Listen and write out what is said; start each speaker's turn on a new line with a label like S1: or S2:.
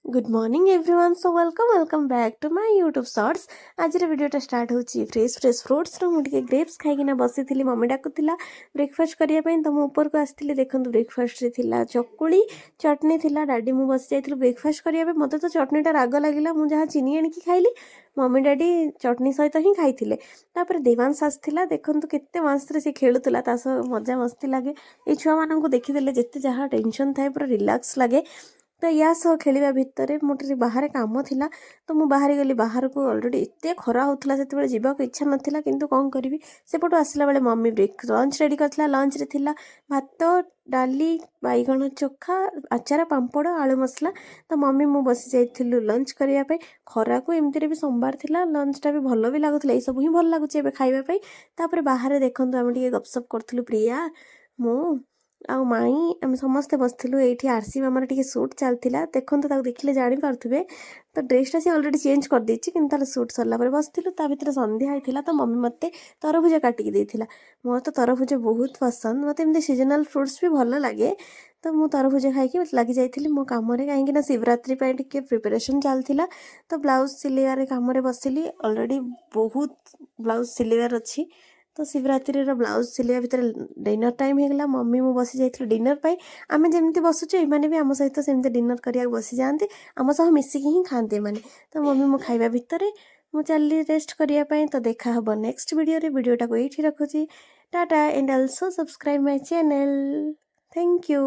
S1: Good morning everyone so welcome back to my YouTube shorts. आज वीडियोटा start होची fresh fruits मुझे grapes खाई बसी थी। मम्मी डाकुला ब्रेकफास्ट करने तो मुझे ऊपर को आसती। देखो ब्रेकफास्ट रे चकुली चटनी थिला। डैडी मु बस जाइलु ब्रेकफास्ट करने। मत तो चटनीटा राग लगे मुझे जहाँ चीनी आणिकी खाइली। मम्मी डैडी चटनी सहित ही खाई। देवांश आसला देखो केते मस्त सी खेलुला मजा मस्ती लगे। ये छुआ मानू देखीदे जिते जहाँ टेंशन थाए पूरा रिलैक्स लगे। तो या सह खेलिया भितर मोटे बाहर काम थिला तो मु बाहरी गली। बाहर को ऑलरेडी एते खरा होता से जीवाक इच्छा नाला किंतु कौन करी सेपटू आसला बेले मम्मी ब्रेक लंच रेडी करथिला। लंच रे थिला भात डाली बैगण चोखा आचार पांपड़ आलू मसला। तो मम्मी मु बसी जाइथिलु लंच करिया पे। खरा को एमती भी सोमवार थिला लंचटा भी भल भी लगुला। ये सब ही भल लगुच खाइबा पे। बाहर देखु आम गपसप करूँ प्रिया मु आउ माई आम समस्ते बसलु। ये आरसी मामार टी सुट चलता देखो देखिले जापे। तो ड्रेसटा सी अलरेडी चेंज कर देछि किंतु तार सुट सरला पर बसलु। ता भीतर संध्या होता तो मम्मी मते तरभुज काटिकी देथिला। मोर तो तरभुज बहुत पसंद। मत एमती सीजनाल फ्रुट्स भी भल लगे। तो मु तरभुज खाई लगी जाइली मो कम कहीं शिवरात्रि टे प्रिपरेशन चलता। तो ब्लाउज सिलेबार कम बसिली। अलरेडी बहुत ब्लाउज सिलेबार अच्छी। तो शिवरात्रि ब्लाउज सिलवा भितर डिनर टाइम होगा। मम्मी मु बसी जाइलु डिनर पाई। आमे जेमती बसुचे एमाने भी आम सहित सेमती डिनर करिया बसी जाते। आम सह मिसिकी ही खाते माने। तो मम्मी मु खाइबा भितर मु चली रेस्ट करिया पाई। तो देखा हबो नेक्स्ट वीडियोटा को ये रखुची। Tata and also subscribe my channel. Thank you.